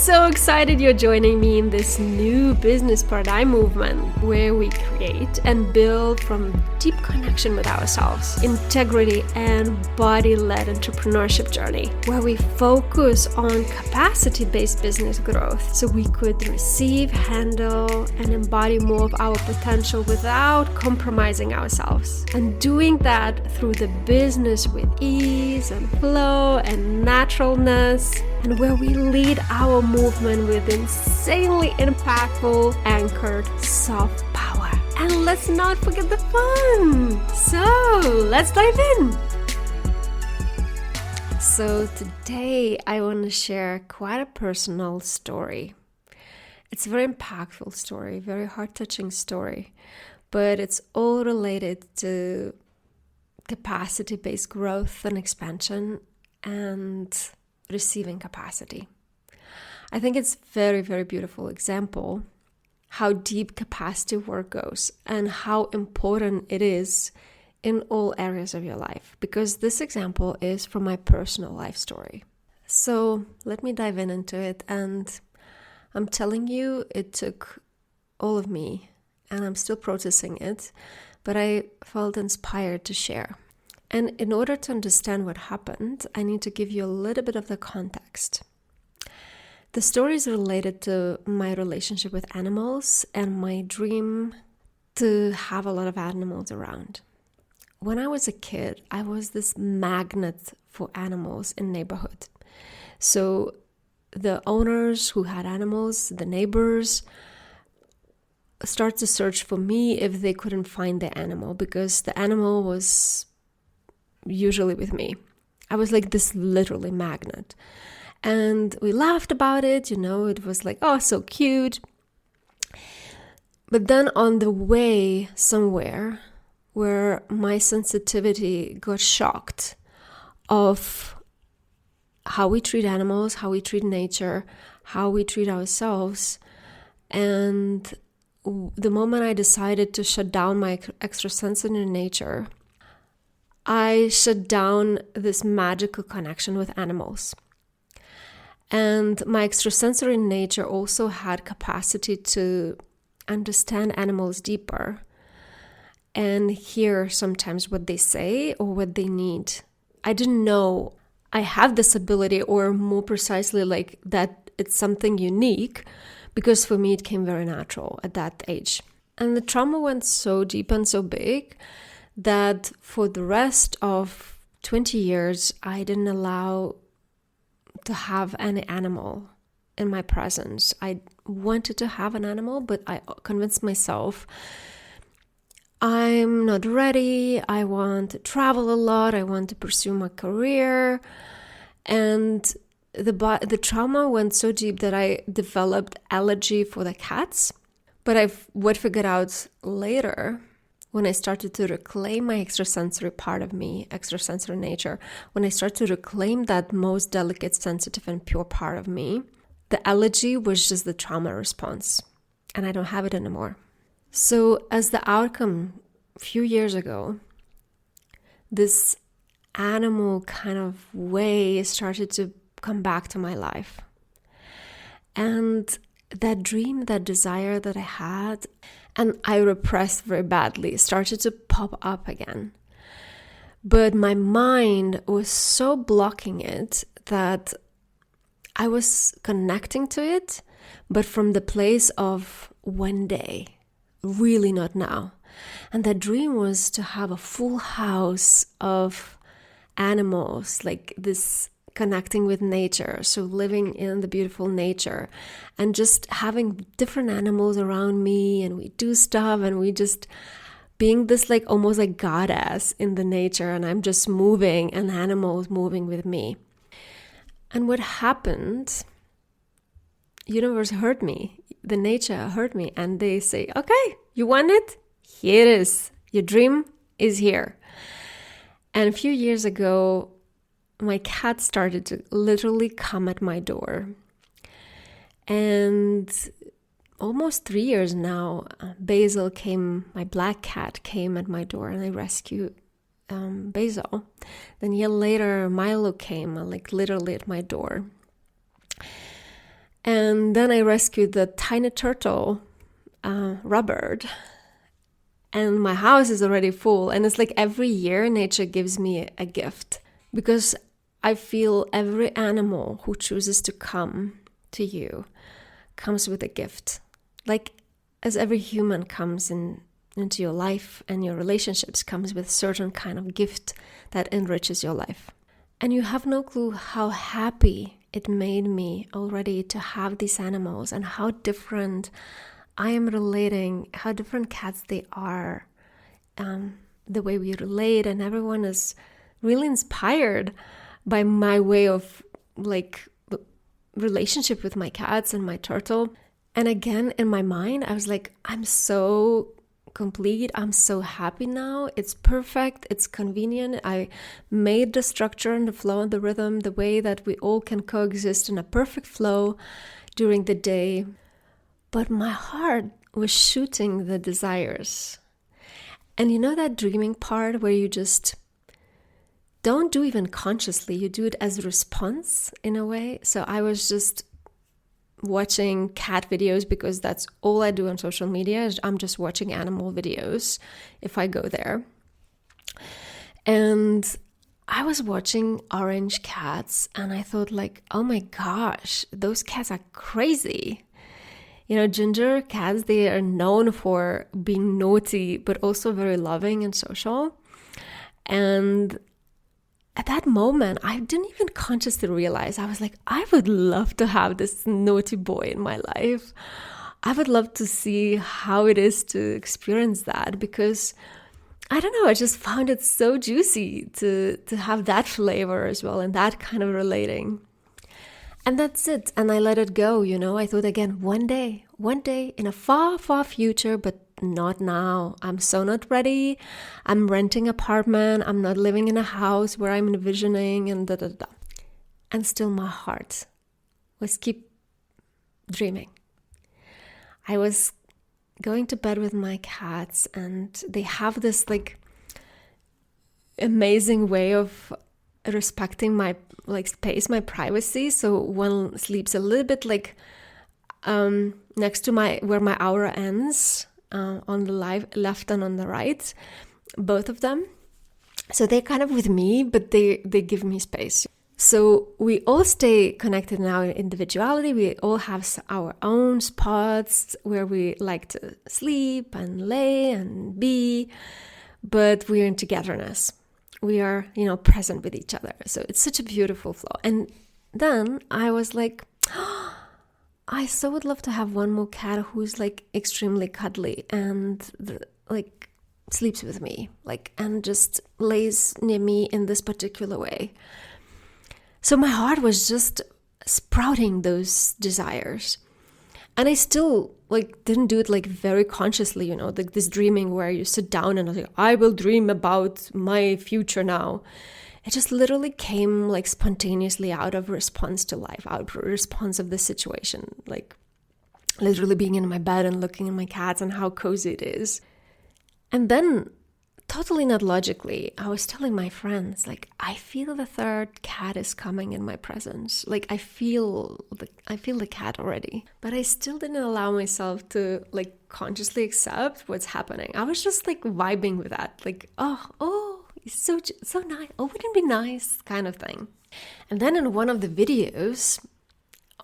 so excited you're joining me in this new business paradigm movement where we create and build from deep connection with ourselves, integrity and body-led entrepreneurship journey, where we focus on capacity-based business growth so we could receive, handle, and embody more of our potential without compromising ourselves. And doing that through the business with ease and flow and naturalness, and where we lead our movement with insanely impactful, anchored, soft power. And let's not forget the fun. So let's dive in. So today I want to share quite a personal story. It's a very impactful story, very heart-touching story, but it's all related to capacity-based growth and expansion and receiving capacity. I think it's very, very beautiful example how deep capacity work goes and how important it is in all areas of your life, because this example is from my personal life story. So let me dive into it, and I'm telling you, it took all of me and I'm still processing it, but I felt inspired to share. And in order to understand what happened, I need to give you a little bit of the context. The story is related to my relationship with animals and my dream to have a lot of animals around. When I was a kid, I was this magnet for animals in neighborhood. So the owners who had animals, the neighbors, start to search for me if they couldn't find the animal, because the animal was usually with me. I was like this literally magnet. And we laughed about it, it was like, oh, so cute. But then on the way somewhere where my sensitivity got shocked of how we treat animals, how we treat nature, how we treat ourselves. And the moment I decided to shut down my extrasensory nature, I shut down this magical connection with animals. And my extrasensory nature also had capacity to understand animals deeper and hear sometimes what they say or what they need. I didn't know I have this ability, or more precisely like that it's something unique, because for me it came very natural at that age. And the trauma went so deep and so big that for the rest of 20 years, I didn't allow to have any animal in my presence. I wanted to have an animal, but I convinced myself I'm not ready. I want to travel a lot. I want to pursue my career. And the trauma went so deep that I developed allergy for the cats. But I would figure out later, when I started to reclaim my extrasensory part of me, extrasensory nature, when I started to reclaim that most delicate, sensitive, and pure part of me, the allergy was just the trauma response. And I don't have it anymore. So as the outcome, a few years ago, this animal kind of way started to come back to my life. And that dream, that desire that I had, and I repressed very badly, started to pop up again. But my mind was so blocking it that I was connecting to it, but from the place of one day, really not now. And that dream was to have a full house of animals, like this connecting with nature, so living in the beautiful nature and just having different animals around me, and we do stuff and we just being this like almost like goddess in the nature, and I'm just moving and animals moving with me. And what happened, universe heard me, the nature heard me, and they say, okay, you want it? Here it is. Your dream is here. And a few years ago, my cat started to literally come at my door. And almost 3 years now, Basil came, my black cat came at my door, and I rescued Basil. Then a year later, Milo came, like literally at my door. And then I rescued the tiny turtle, Robert. And my house is already full. And it's like every year nature gives me a gift, because I feel every animal who chooses to come to you comes with a gift. Like as every human comes into your life and your relationships comes with a certain kind of gift that enriches your life. And you have no clue how happy it made me already to have these animals, and how different I am relating, how different cats they are, the way we relate, and everyone is really inspired by my way of like relationship with my cats and my turtle. And again, in my mind, I was like, I'm so complete. I'm so happy now. It's perfect. It's convenient. I made the structure and the flow and the rhythm, the way that we all can coexist in a perfect flow during the day. But my heart was shooting the desires. And you know that dreaming part where you just don't do even consciously, you do it as a response in a way. So I was just watching cat videos, because that's all I do on social media. I'm just watching animal videos if I go there. And I was watching orange cats, and I thought like, oh my gosh, those cats are crazy. You know, ginger cats, they are known for being naughty, but also very loving and social. And at that moment, I didn't even consciously realize. I was like, I would love to have this naughty boy in my life. I would love to see how it is to experience that, because I don't know, I just found it so juicy to have that flavor as well, and that kind of relating. And that's it. And I let it go, you know. I thought again, one day in a far, far future, but not now. I'm so not ready. I'm renting an apartment. I'm not living in a house where I'm envisioning and da da da. And still my heart was keep dreaming. I was going to bed with my cats, and they have this like amazing way of respecting my like space, my privacy. So one sleeps a little bit like next to where my aura ends, on the left and on the right, both of them. So they're kind of with me, but they give me space. So we all stay connected in our individuality. We all have our own spots where we like to sleep and lay and be, but we're in togetherness. We are, you know, present with each other. So it's such a beautiful flow. And then I was like, I so would love to have one more cat who's like extremely cuddly and like sleeps with me, like, and just lays near me in this particular way. So my heart was just sprouting those desires. And I still like didn't do it like very consciously, you know, like this dreaming where you sit down and like, I will dream about my future now. It just literally came like spontaneously out of response to life, out of response of the situation, like literally being in my bed and looking at my cats and how cozy it is. And then, totally not logically, I was telling my friends, like, I feel the third cat is coming in my presence. Like, I feel the cat already. But I still didn't allow myself to like consciously accept what's happening. I was just like vibing with that, like, oh, it's so nice. Oh, wouldn't it be nice, kind of thing. And then in one of the videos,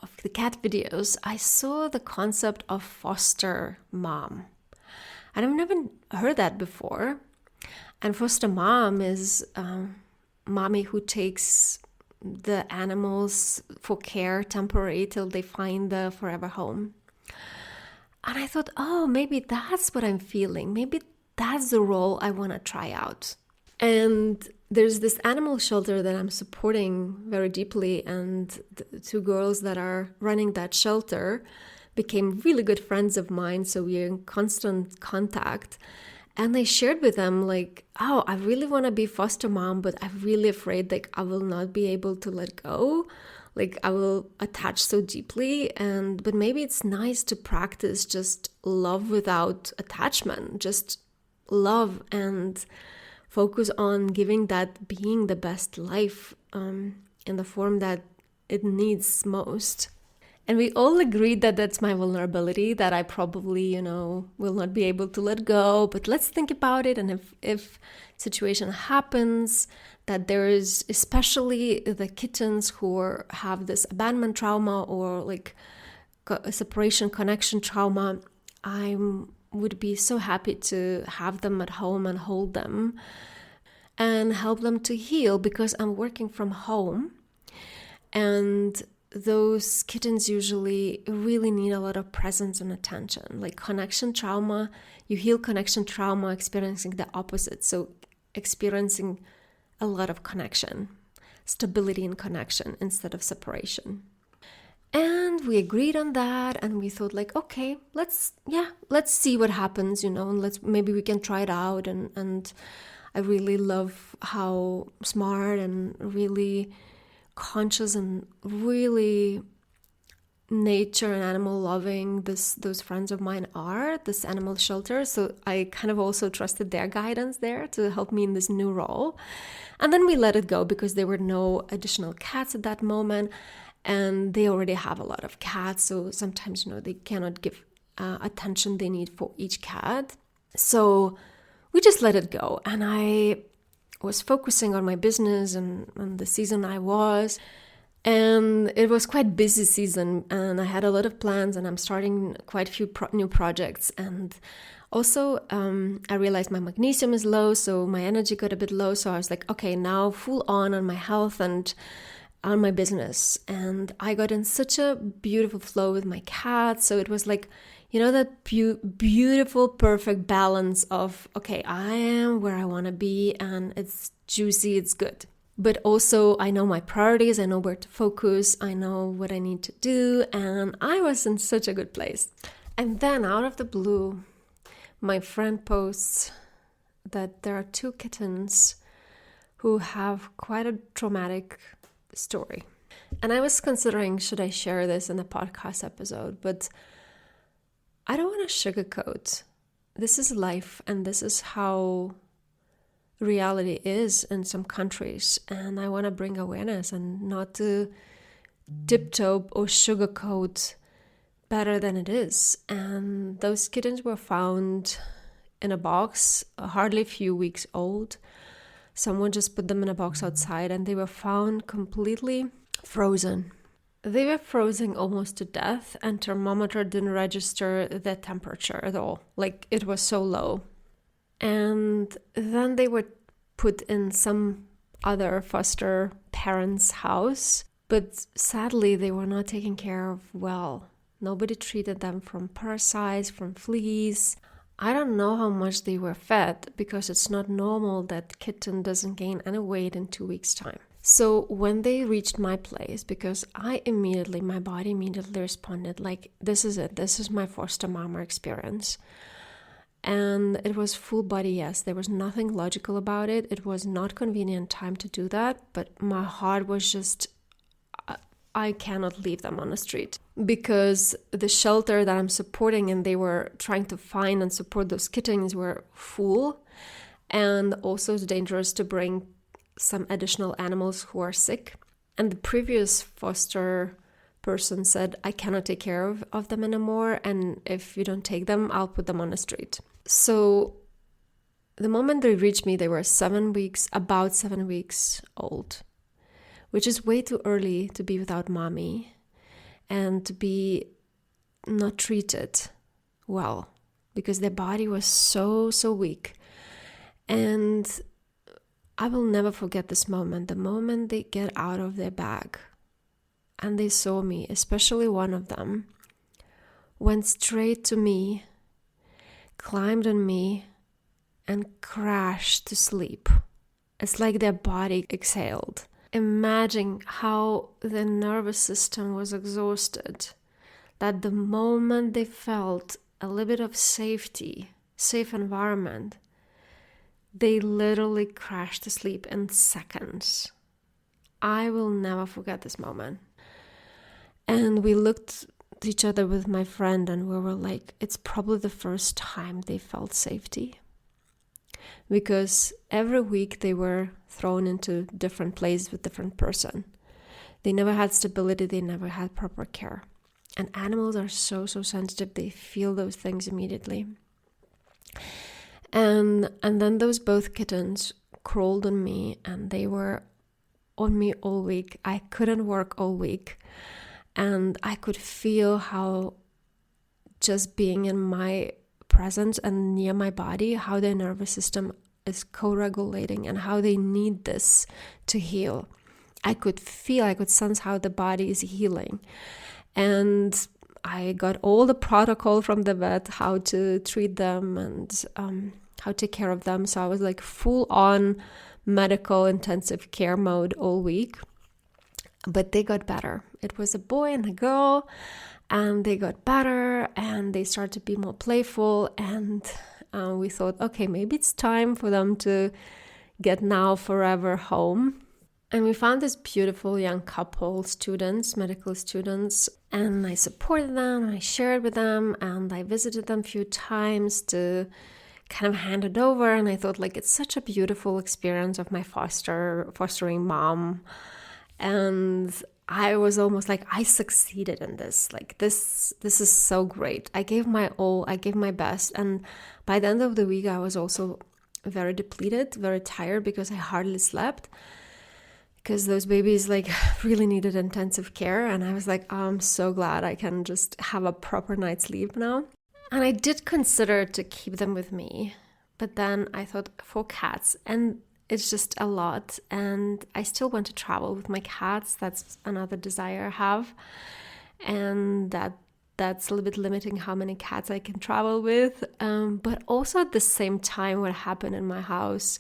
of the cat videos, I saw the concept of foster mom. And I've never heard that before. And foster mom is mommy who takes the animals for care temporary till they find the forever home. And I thought, oh, maybe that's what I'm feeling. Maybe that's the role I want to try out. And there's this animal shelter that I'm supporting very deeply, and the two girls that are running that shelter became really good friends of mine, so we're in constant contact. And I shared with them like, oh, I really want to be foster mom, but I'm really afraid like I will not be able to let go. Like I will attach so deeply, but maybe it's nice to practice just love without attachment, just love and focus on giving that being the best life in the form that it needs most. And we all agreed that that's my vulnerability, that I probably, will not be able to let go. But let's think about it. And if situation happens, that there is, especially the kittens who have this abandonment trauma or like separation connection trauma, I would be so happy to have them at home and hold them and help them to heal, because I'm working from home. And those kittens usually really need a lot of presence and attention. Like connection trauma, you heal connection trauma experiencing the opposite. So experiencing a lot of connection, stability in connection instead of separation. And we agreed on that, and we thought like, okay, let's see what happens, and maybe we can try it out. And I really love how smart and really conscious and really nature and animal loving those friends of mine are, this animal shelter. So I kind of also trusted their guidance there to help me in this new role. And then we let it go because there were no additional cats at that moment, and they already have a lot of cats, so sometimes they cannot give attention they need for each cat. So we just let it go, and I was focusing on my business and the season I was. And it was quite busy season, and I had a lot of plans, and I'm starting quite a few new projects. And also, I realized my magnesium is low, so my energy got a bit low. So I was like, okay, now full on my health and on my business. And I got in such a beautiful flow with my cat. So it was like, that beautiful, perfect balance of, okay, I am where I want to be, and it's juicy, it's good. But also I know my priorities, I know where to focus, I know what I need to do, and I was in such a good place. And then out of the blue, my friend posts that there are 2 kittens who have quite a traumatic story. And I was considering, should I share this in a podcast episode? But I don't want to sugarcoat. This is life, and this is how reality is in some countries, and I want to bring awareness and not to tiptoe or sugarcoat better than it is. And those kittens were found in a box, hardly a few weeks old. Someone just put them in a box outside, and they were found completely frozen. They were frozen almost to death, and thermometer didn't register the temperature at all. Like, it was so low. And then they were put in some other foster parents' house, but sadly they were not taken care of well. Nobody treated them from parasites, from fleas. I don't know how much they were fed, because it's not normal that kitten doesn't gain any weight in 2 weeks' time. So when they reached my place, because my body immediately responded like, this is it, this is my foster mama experience. And it was full body yes. There was nothing logical about it. It was not convenient time to do that, but my heart was just, I cannot leave them on the street, because the shelter that I'm supporting and they were trying to find and support those kittens were full. And also it's dangerous to bring some additional animals who are sick. And the previous foster person said, I cannot take care of them anymore, and if you don't take them, I'll put them on the street. So the moment they reached me, they were about 7 weeks old, which is way too early to be without mommy and to be not treated well, because their body was so weak. And I will never forget this moment, the moment they get out of their bag and they saw me, especially one of them, went straight to me, climbed on me, and crashed to sleep. It's like their body exhaled. Imagine how the nervous system was exhausted, that the moment they felt a little bit of safety, safe environment, they literally crashed to sleep in seconds. I will never forget this moment. And we looked at each other with my friend, and we were like, it's probably the first time they felt safety. Because every week they were thrown into different places with different person. They never had stability, they never had proper care. And animals are so sensitive. They feel those things immediately. And then those both kittens crawled on me, and they were on me all week. I couldn't work all week, and I could feel how just being in my presence and near my body, how their nervous system is co-regulating and how they need this to heal. I could sense how the body is healing. And I got all the protocol from the vet, how to treat them and how to take care of them. So I was like full on medical intensive care mode all week. But they got better. It was a boy and a girl, and they got better and they started to be more playful. And we thought, okay, maybe it's time for them to get now forever home. And we found this beautiful young couple, students, medical students, and I supported them, and I shared with them, and I visited them a few times to kind of hand it over. And I thought, like, it's such a beautiful experience of my fostering mom. And I was almost like, I succeeded in this. Like, this is so great. I gave my all, I gave my best. And by the end of the week, I was also very depleted, very tired, because I hardly slept. Because those babies like really needed intensive care. And I was like, oh, I'm so glad I can just have a proper night's sleep now. And I did consider to keep them with me. But then I thought, for cats, and it's just a lot. And I still want to travel with my cats. That's another desire I have. And that's a little bit limiting how many cats I can travel with. But also at the same time, what happened in my house,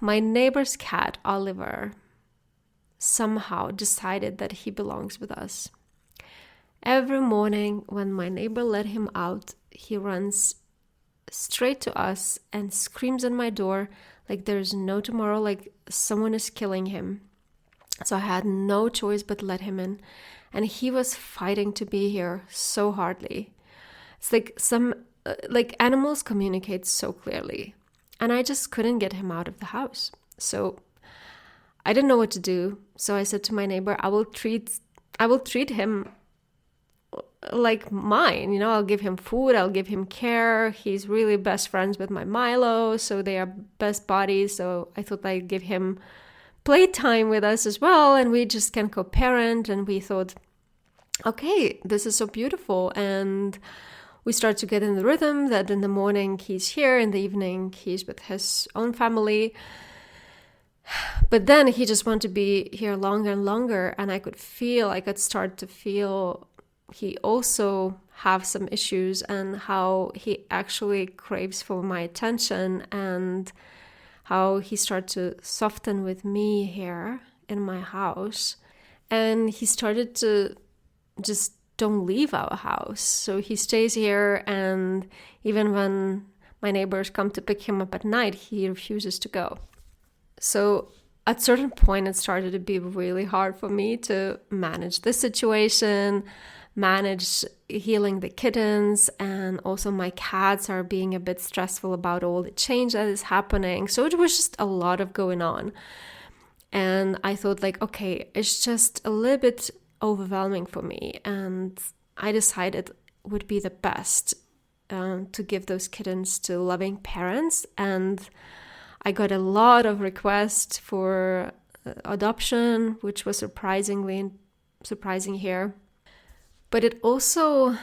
my neighbor's cat, Oliver, somehow decided that he belongs with us. Every morning when my neighbor let him out, he runs straight to us and screams at my door like there's no tomorrow, like someone is killing him. So I had no choice but let him in. And he was fighting to be here so hardly. It's like animals communicate so clearly. And I just couldn't get him out of the house. So I didn't know what to do. So I said to my neighbor, I will treat him like mine. You know, I'll give him food, I'll give him care. He's really best friends with my Milo, so they are best buddies. So I thought I'd give him playtime with us as well, and we just can co-parent. And we thought, okay, this is so beautiful. And we start to get in the rhythm that in the morning he's here, in the evening he's with his own family. But then he just wanted to be here longer and longer, and I could start to feel he also have some issues, and how he actually craves for my attention, and how he started to soften with me here in my house. And he started to just don't leave our house. So he stays here, and even when my neighbors come to pick him up at night, he refuses to go. So at a certain point, it started to be really hard for me to manage this situation, manage healing the kittens, and also my cats are being a bit stressful about all the change that is happening. So it was just a lot of going on. And I thought, like, okay, it's just a little bit overwhelming for me, and I decided it would be the best to give those kittens to loving parents. And I got a lot of requests for adoption, which was surprising here. But it also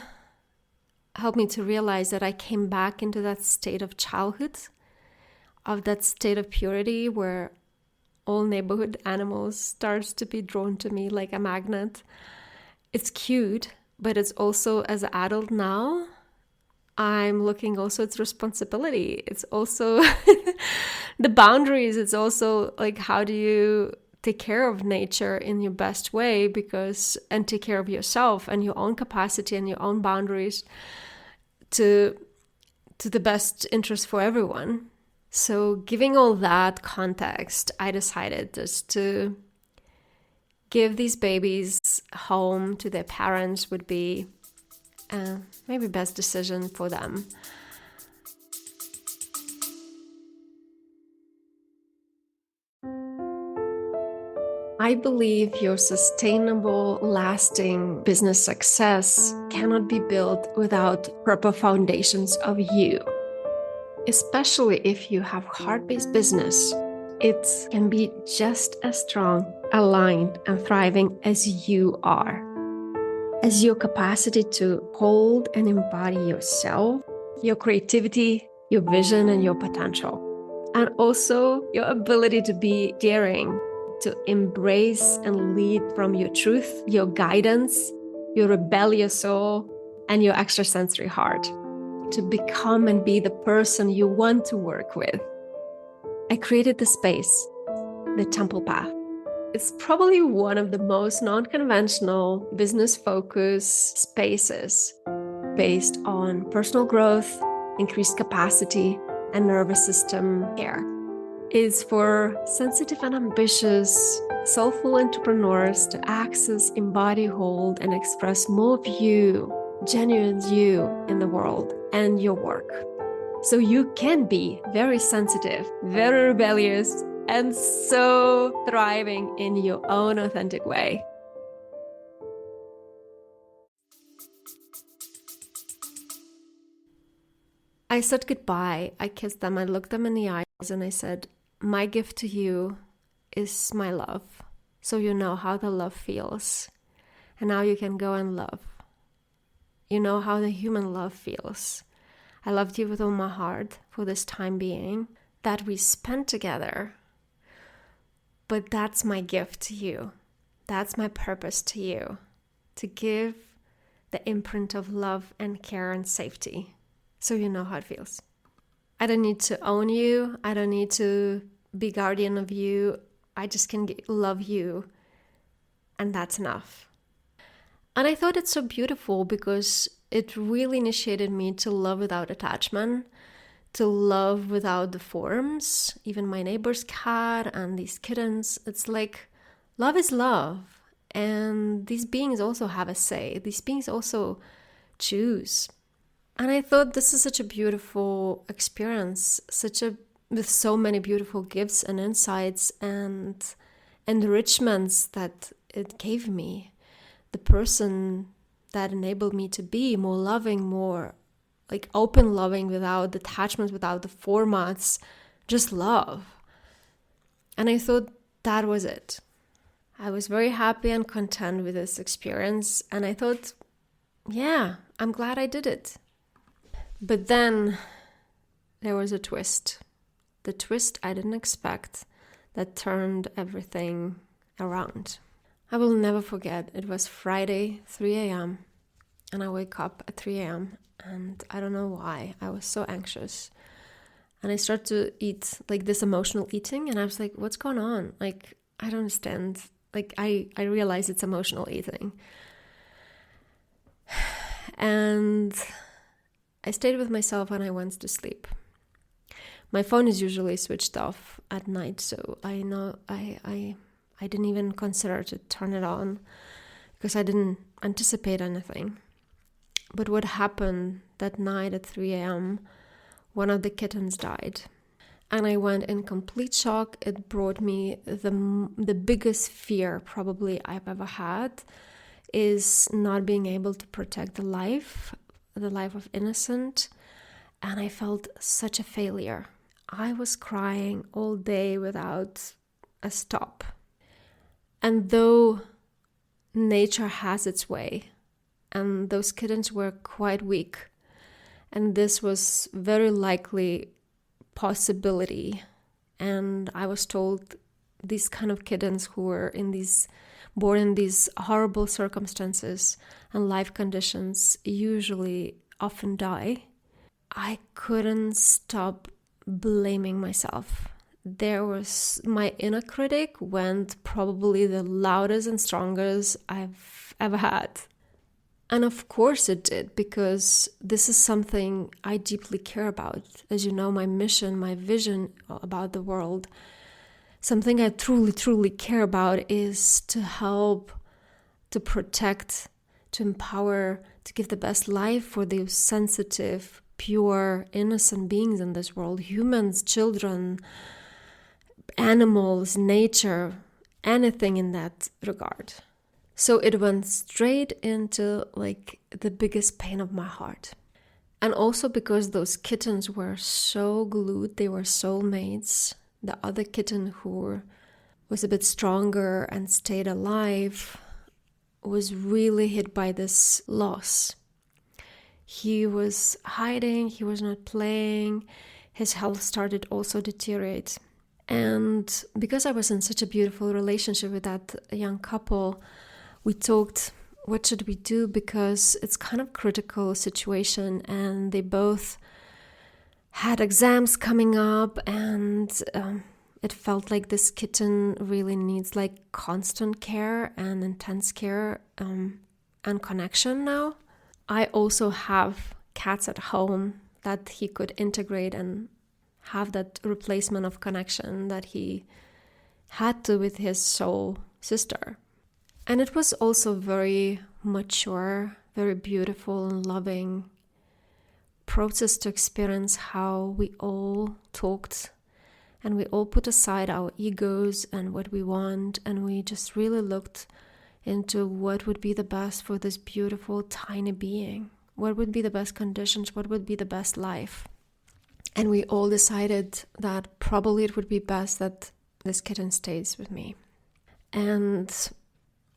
helped me to realize that I came back into that state of childhood, of that state of purity where all neighborhood animals starts to be drawn to me like a magnet. It's cute, but it's also, as an adult now, I'm looking also at responsibility. It's also the boundaries. It's also like, how do you take care of nature in your best way, and take care of yourself and your own capacity and your own boundaries to the best interest for everyone. So giving all that context, I decided just to give these babies home to their parents would be maybe best decision for them. I believe your sustainable, lasting business success cannot be built without proper foundations of you. Especially if you have heart-based business, it can be just as strong, aligned, and thriving as you are. As your capacity to hold and embody yourself, your creativity, your vision, and your potential. And also your ability to be daring, to embrace and lead from your truth, your guidance, your rebellious soul, and your extrasensory heart, to become and be the person you want to work with. I created the space, the Temple Path. It's probably one of the most non-conventional business-focused spaces based on personal growth, increased capacity, and nervous system care. Is for sensitive and ambitious, soulful entrepreneurs to access, embody, hold, and express more of you, genuine you in the world and your work. So you can be very sensitive, very rebellious, and so thriving in your own authentic way. I said goodbye. I kissed them. I looked them in the eyes and I said, my gift to you is my love. So you know how the love feels. And now you can go and love. You know how the human love feels. I loved you with all my heart for this time being that we spent together. But that's my gift to you. That's my purpose to you. To give the imprint of love and care and safety. So you know how it feels. I don't need to own you. I don't need to be guardian of you. I just can love you. And that's enough. And I thought it's so beautiful because it really initiated me to love without attachment, to love without the forms, even my neighbor's cat and these kittens. It's like love is love. And these beings also have a say. These beings also choose. And I thought this is such a beautiful experience, with so many beautiful gifts and insights and enrichments that it gave me. The person that enabled me to be more loving, more like open loving without attachments, without the formats, just love. And I thought that was it. I was very happy and content with this experience. And I thought, yeah, I'm glad I did it. But then there was a twist. The twist I didn't expect that turned everything around. I will never forget. It was Friday, 3 a.m. and I wake up at 3 a.m. and I don't know why. I was so anxious. And I started to eat like this emotional eating and I was like, what's going on? Like, I don't understand. Like, I realized it's emotional eating. And I stayed with myself and I went to sleep. My phone is usually switched off at night, so I know I didn't even consider to turn it on because I didn't anticipate anything. But what happened that night at 3 a.m., one of the kittens died. And I went in complete shock. It brought me the biggest fear probably I've ever had is not being able to protect the life of innocent. And I felt such a failure. I was crying all day without a stop. And though nature has its way, and those kittens were quite weak, and this was very likely possibility, and I was told these kind of kittens who were born in these horrible circumstances and life conditions usually often die, I couldn't stop blaming myself. My inner critic went probably the loudest and strongest I've ever had. And of course it did, because this is something I deeply care about. As you know, my mission, my vision about the world, something I truly, truly care about is to help, to protect, to empower, to give the best life for those sensitive, pure, innocent beings in this world, humans, children, animals, nature, anything in that regard. So it went straight into like the biggest pain of my heart. And also because those kittens were so glued, they were soulmates. The other kitten who was a bit stronger and stayed alive was really hit by this loss. He was hiding, he was not playing, his health started also deteriorate. And because I was in such a beautiful relationship with that young couple, we talked, what should we do? Because it's kind of critical situation, and they both had exams coming up, and it felt like this kitten really needs like constant care and intense care and connection now. I also have cats at home that he could integrate and have that replacement of connection that he had to with his soul sister. And it was also very mature, very beautiful and loving process to experience how we all talked and we all put aside our egos and what we want, and we just really looked into what would be the best for this beautiful tiny being. What would be the best conditions? What would be the best life? And we all decided that probably it would be best that this kitten stays with me. And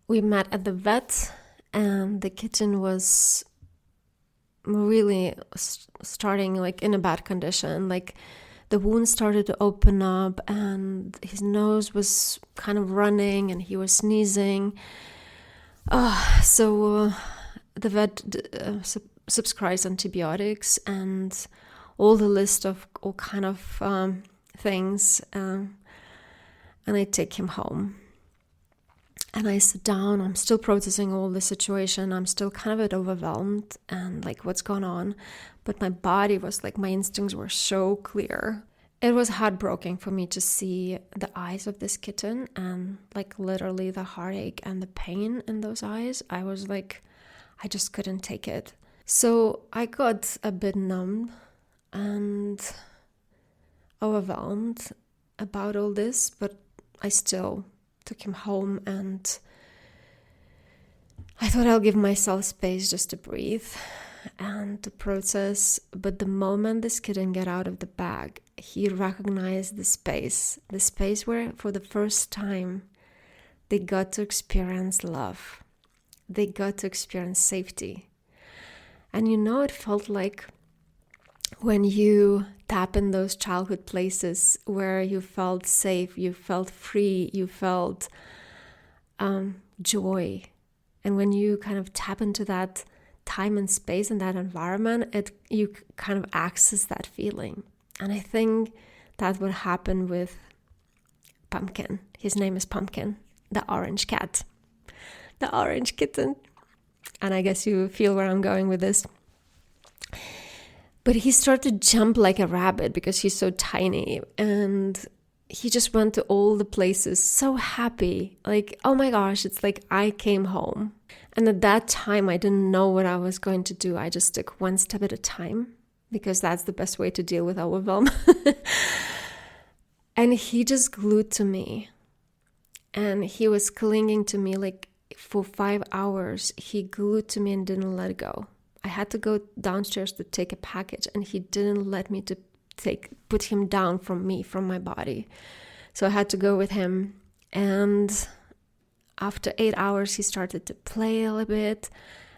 we met at the vet, and the kitten was really starting like in a bad condition. Like the wound started to open up, and his nose was kind of running, and he was sneezing. So the vet subscribes antibiotics and all the list of all kind of things, and I take him home. And I sit down, I'm still processing all the situation, I'm still kind of a bit overwhelmed and like what's going on. But my body was like, my instincts were so clear. It was heartbreaking for me to see the eyes of this kitten and like literally the heartache and the pain in those eyes. I was like, I just couldn't take it. So I got a bit numb and overwhelmed about all this, but I still took him home, and I thought I'll give myself space just to breathe and to process. But the moment this kitten got out of the bag, he recognized the space where for the first time they got to experience love. They got to experience safety. And it felt like when you tap in those childhood places where you felt safe, you felt free, you felt joy. And when you kind of tap into that time and space and that environment, you kind of access that feeling. And I think that's what happened with Pumpkin. His name is Pumpkin, the orange cat, the orange kitten. And I guess you feel where I'm going with this. But he started to jump like a rabbit because he's so tiny, and he just went to all the places so happy. Like, oh my gosh, it's like I came home. And at that time, I didn't know what I was going to do. I just took one step at a time because that's the best way to deal with overwhelm. And he just glued to me. And he was clinging to me like for 5 hours. He glued to me and didn't let go. I had to go downstairs to take a package, and he didn't let me to put him down from my body. So I had to go with him. And after 8 hours, he started to play a little bit.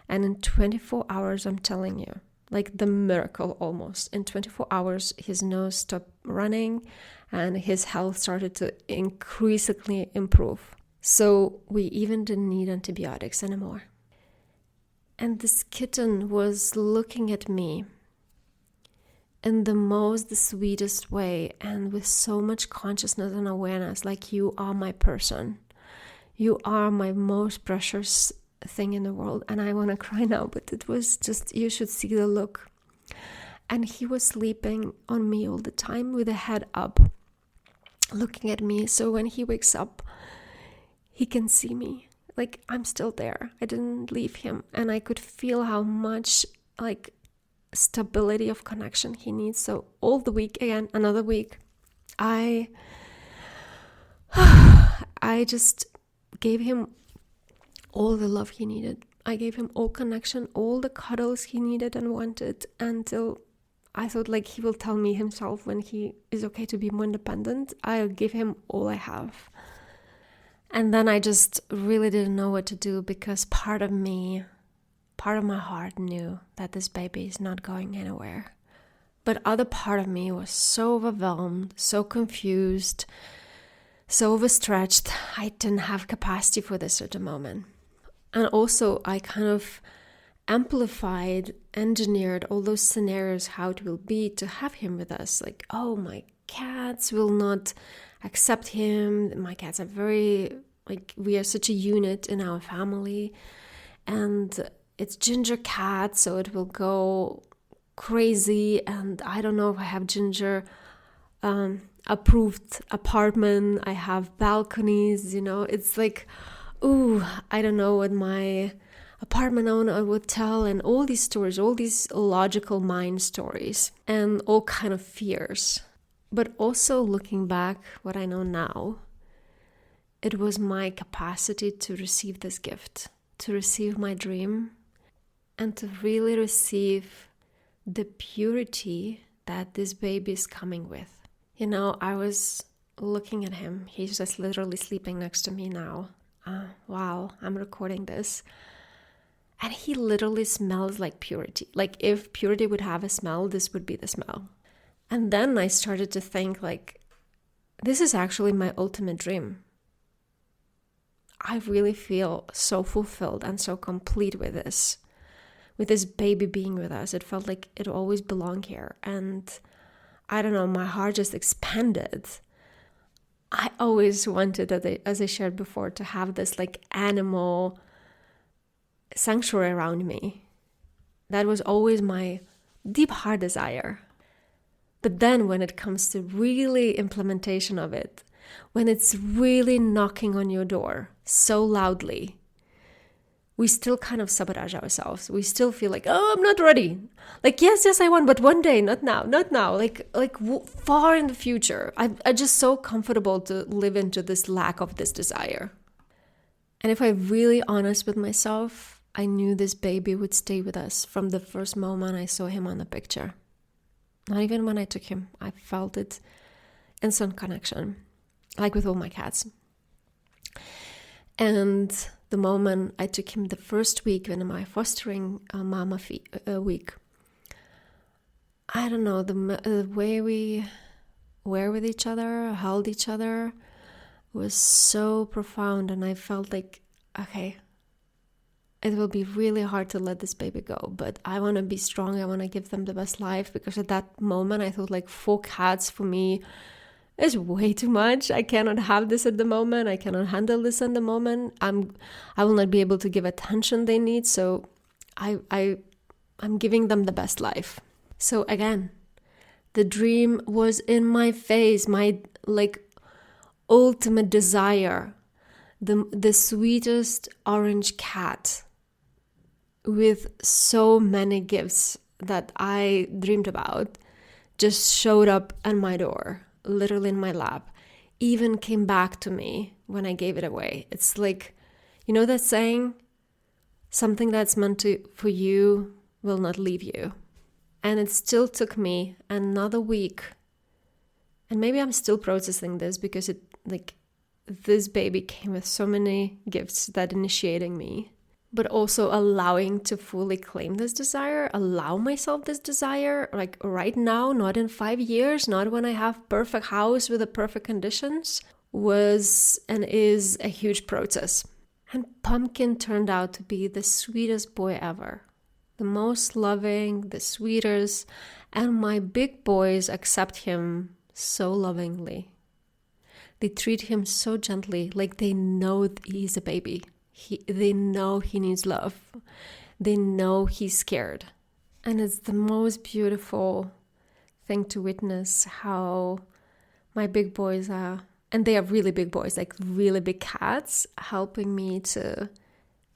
And in 24 hours, I'm telling you, like the miracle almost. In 24 hours, his nose stopped running and his health started to increasingly improve. So we even didn't need antibiotics anymore. And this kitten was looking at me in the sweetest way, and with so much consciousness and awareness, like, you are my person. You are my most precious thing in the world. And I want to cry now, but it was just, you should see the look. And he was sleeping on me all the time with a head up, looking at me. So when he wakes up, he can see me. Like, I'm still there. I didn't leave him. And I could feel how much, like, stability of connection he needs. So all the week, again, another week, I I just gave him all the love he needed. I gave him all connection, all the cuddles he needed and wanted, until I thought like he will tell me himself when he is okay to be more independent. I'll give him all I have. And then I just really didn't know what to do, because part of my heart knew that this baby is not going anywhere. But other part of me was so overwhelmed, so confused, so overstretched. I didn't have capacity for this at the moment. And also I kind of engineered all those scenarios how it will be to have him with us. Like, oh, my cats will not accept him. My cats are very, like, we are such a unit in our family. And it's Ginger cat, so it will go crazy. And I don't know if I have Ginger approved apartment. I have balconies, it's like, ooh, I don't know what my apartment owner would tell, and all these stories, all these logical mind stories, and all kind of fears. But also looking back, what I know now, it was my capacity to receive this gift, to receive my dream, and to really receive the purity that this baby is coming with. I was looking at him. He's just literally sleeping next to me now. While I'm recording this. And he literally smells like purity. Like, if purity would have a smell, this would be the smell. And then I started to think, like, this is actually my ultimate dream. I really feel so fulfilled and so complete with this baby being with us. It felt like it always belonged here. And I don't know, my heart just expanded. I always wanted, as I shared before, to have this like animal sanctuary around me. That was always my deep heart desire. But then when it comes to really implementation of it, when it's really knocking on your door so loudly, we still kind of sabotage ourselves. We still feel like, oh, I'm not ready. Like, yes, I want, but one day, not now. Like far in the future. I'm just so comfortable to live into this lack of this desire. And if I'm really honest with myself, I knew this baby would stay with us from the first moment I saw him on the picture. Not even when I took him. I felt it, instant connection, like with all my cats. And the moment I took him the first week in my fostering mama week, I don't know, the way we were with each other, held each other, was so profound. And I felt like, okay, it will be really hard to let this baby go, but I want to be strong. I want to give them the best life, because at that moment I thought like 4 cats for me is way too much. I cannot have this at the moment. I cannot handle this at the moment. I will not be able to give attention they need. So I'm giving them the best life. So again, the dream was in my face, my like ultimate desire, the sweetest orange cat with so many gifts that I dreamed about just showed up at my door, literally in my lap, even came back to me when I gave it away. It's like, you know that saying, something that's meant for you will not leave you. And it still took me another week. And maybe I'm still processing this, because this baby came with so many gifts that initiating me, but also allowing to fully claim this desire, allow myself this desire, like right now, not in 5 years, not when I have perfect house with the perfect conditions, was and is a huge process. And Pumpkin turned out to be the sweetest boy ever, the most loving, the sweetest, and my big boys accept him so lovingly. They treat him so gently, like they know he's a baby. They know he needs love. They know he's scared. And it's the most beautiful thing to witness how my big boys are, and they are really big boys, like really big cats, helping me to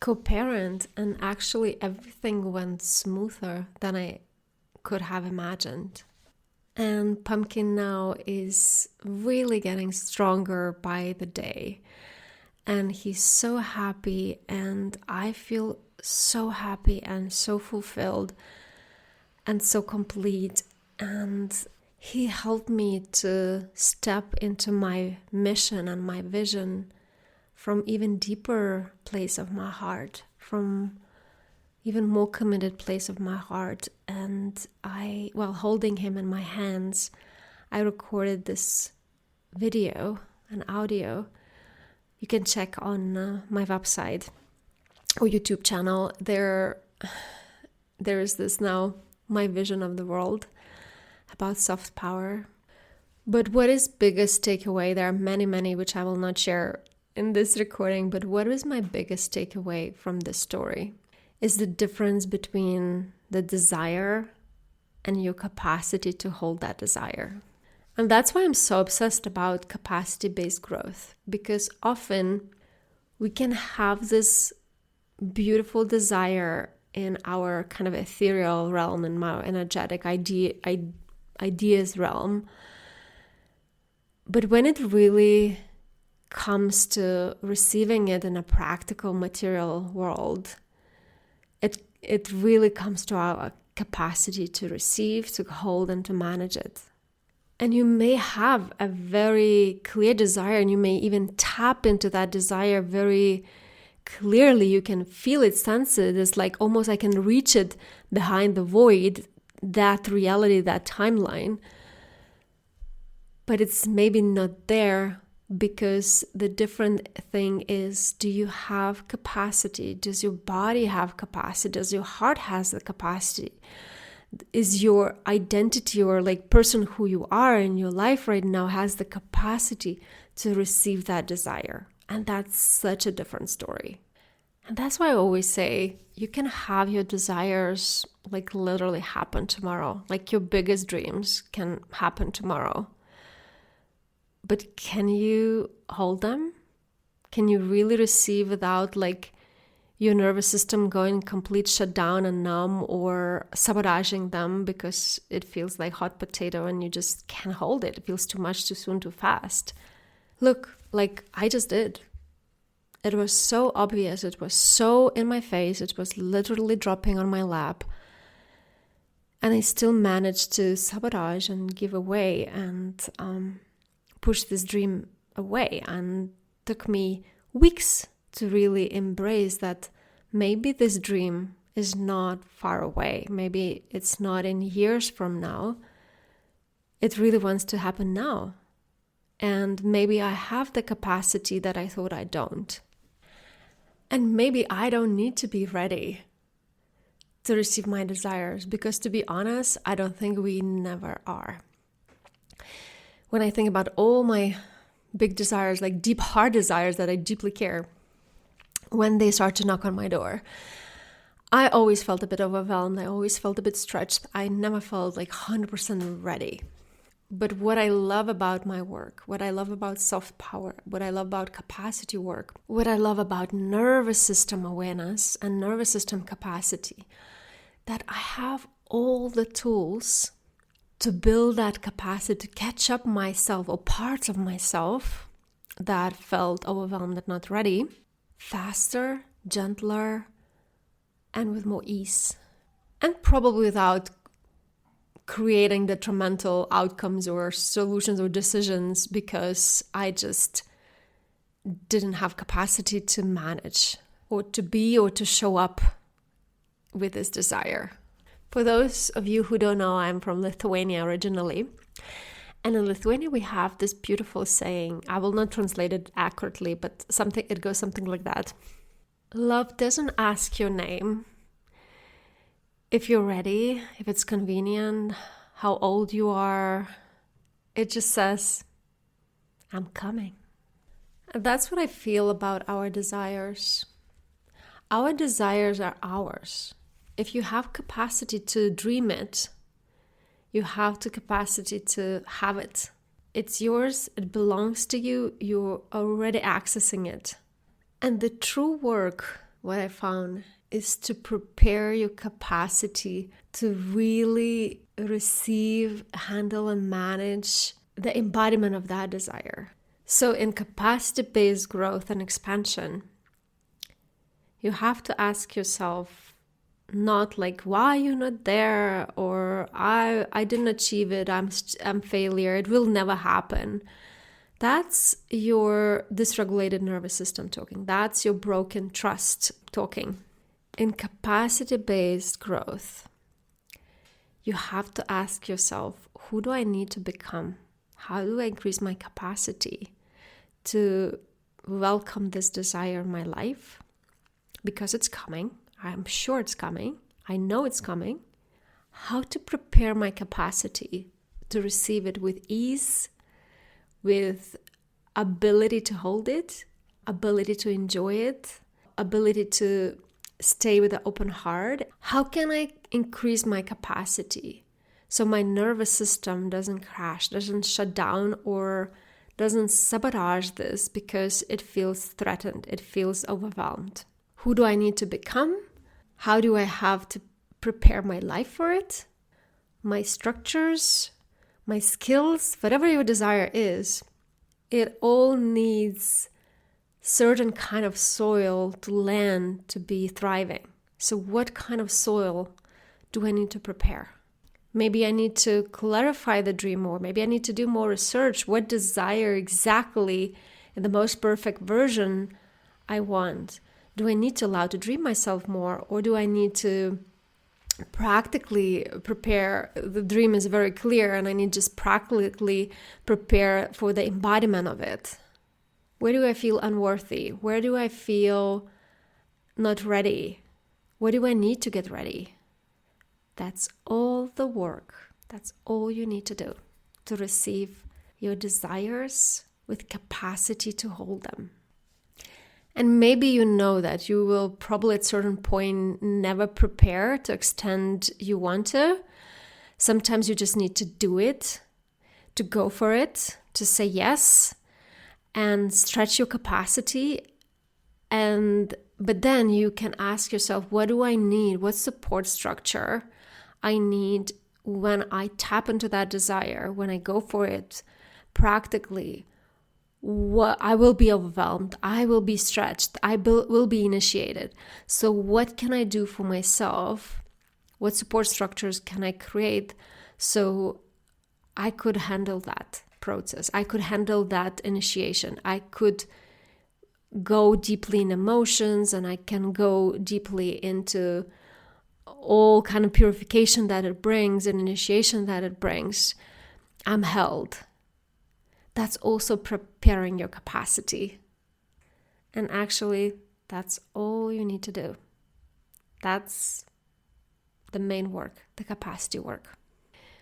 co-parent, and actually everything went smoother than I could have imagined. And Pumpkin now is really getting stronger by the day. and he's so happy, and I feel so happy and so fulfilled and so complete. And he helped me to step into my mission and my vision from even deeper place of my heart, from even more committed place of my heart. And while holding him in my hands, I recorded this video, an audio. You can check on my website or YouTube channel. There is this now, my vision of the world about soft power. But what is biggest takeaway? There are many, which I will not share in this recording, but what is my biggest takeaway from this story is the difference between the desire and your capacity to hold that desire. And that's why I'm so obsessed about capacity-based growth, because often we can have this beautiful desire in our kind of ethereal realm, in my energetic ideas realm. But when it really comes to receiving it in a practical material world, it really comes to our capacity to receive, to hold, and to manage it. And you may have a very clear desire, and you may even tap into that desire very clearly. You can feel it, sense it. It's like almost I can reach it behind the void, that reality, that timeline. But it's maybe not there, because the different thing is, do you have capacity? Does your body have capacity? Does your heart has the capacity? Is your identity, or like person who you are in your life right now, has the capacity to receive that desire? And that's such a different story. And that's why I always say you can have your desires like literally happen tomorrow. Like your biggest dreams can happen tomorrow. But can you hold them? Can you really receive without like your nervous system going complete shutdown and numb, or sabotaging them because it feels like hot potato and you just can't hold it? It feels too much, too soon, too fast. Look, like I just did. It was so obvious. It was so in my face. It was literally dropping on my lap. And I still managed to sabotage and give away and push this dream away. And took me weeks to really embrace that maybe this dream is not far away. Maybe it's not in years from now. It really wants to happen now. And maybe I have the capacity that I thought I don't. And maybe I don't need to be ready to receive my desires, because to be honest, I don't think we never are. When I think about all my big desires, like deep heart desires that I deeply care, when they start to knock on my door, I always felt a bit overwhelmed. I always felt a bit stretched. I never felt like 100% ready. But what I love about my work, what I love about soft power, what I love about capacity work, what I love about nervous system awareness and nervous system capacity, that I have all the tools to build that capacity, to catch up myself or parts of myself that felt overwhelmed and not ready, faster, gentler, and with more ease. And probably without creating detrimental outcomes or solutions or decisions, because I just didn't have capacity to manage or to be or to show up with this desire. For those of you who don't know, I'm from Lithuania originally. And in Lithuania, we have this beautiful saying. I will not translate it accurately, but it goes something like that. Love doesn't ask your name, if you're ready, if it's convenient, how old you are. It just says, I'm coming. And that's what I feel about our desires. Our desires are ours. If you have capacity to dream it, you have the capacity to have it. It's yours, it belongs to you, you're already accessing it. And the true work, what I found, is to prepare your capacity to really receive, handle, and manage the embodiment of that desire. So in capacity-based growth and expansion, you have to ask yourself, not like, why are you not there? Or I didn't achieve it. I'm failure. It will never happen. That's your dysregulated nervous system talking. That's your broken trust talking. In capacity-based growth, you have to ask yourself, who do I need to become? How do I increase my capacity to welcome this desire in my life? Because it's coming. I'm sure it's coming. I know it's coming. How to prepare my capacity to receive it with ease, with ability to hold it, ability to enjoy it, ability to stay with an open heart. How can I increase my capacity so my nervous system doesn't crash, doesn't shut down, or doesn't sabotage this because it feels threatened, it feels overwhelmed? Who do I need to become? How do I have to prepare my life for it? My structures, my skills, whatever your desire is, it all needs certain kind of soil to land to be thriving. So what kind of soil do I need to prepare? Maybe I need to clarify the dream more. Maybe I need to do more research. What desire exactly in the most perfect version I want? Do I need to allow to dream myself more, or do I need to practically prepare? The dream is very clear and I need just practically prepare for the embodiment of it. Where do I feel unworthy? Where do I feel not ready? What do I need to get ready? That's all the work. That's all you need to do to receive your desires with capacity to hold them. And maybe you know that you will probably at a certain point never prepare to extent you want to. Sometimes you just need to do it, to go for it, to say yes and stretch your capacity. But then you can ask yourself, what do I need? What support structure I need when I tap into that desire, when I go for it practically? I will be overwhelmed, I will be stretched, I will be initiated. So what can I do for myself? What support structures can I create so I could handle that process? I could handle that initiation. I could go deeply in emotions, and I can go deeply into all kind of purification that it brings and initiation that it brings. I'm held. That's also preparing your capacity. And actually, that's all you need to do. That's the main work, the capacity work.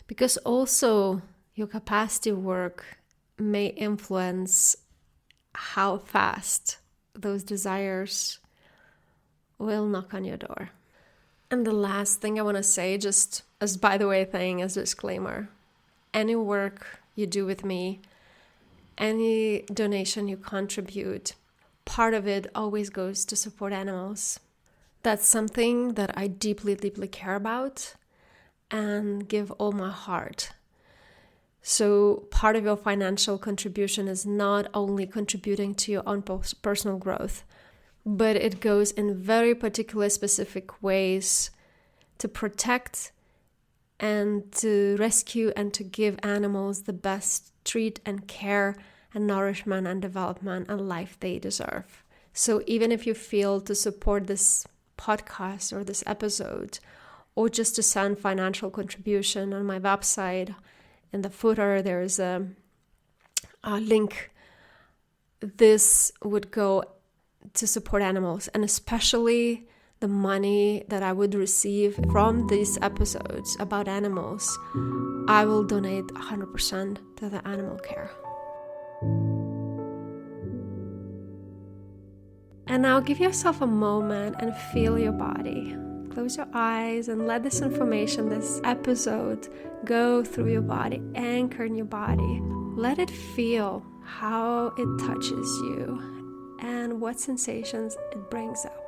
Because also your capacity work may influence how fast those desires will knock on your door. And the last thing I want to say, just as by the way thing, as a disclaimer, any work you do with me, any donation you contribute, part of it always goes to support animals. That's something that I deeply, deeply care about and give all my heart. So part of your financial contribution is not only contributing to your own personal growth, but it goes in very particular specific ways to protect and to rescue and to give animals the best treat and care and nourishment and development and life they deserve. So even if you feel to support this podcast or this episode, or just to send financial contribution on my website, in the footer there is a link. This would go to support animals, and especially the money that I would receive from these episodes about animals, I will donate 100% to the animal care. And now give yourself a moment and feel your body. Close your eyes and let this information, this episode, go through your body, anchor in your body. Let it feel how it touches you and what sensations it brings up.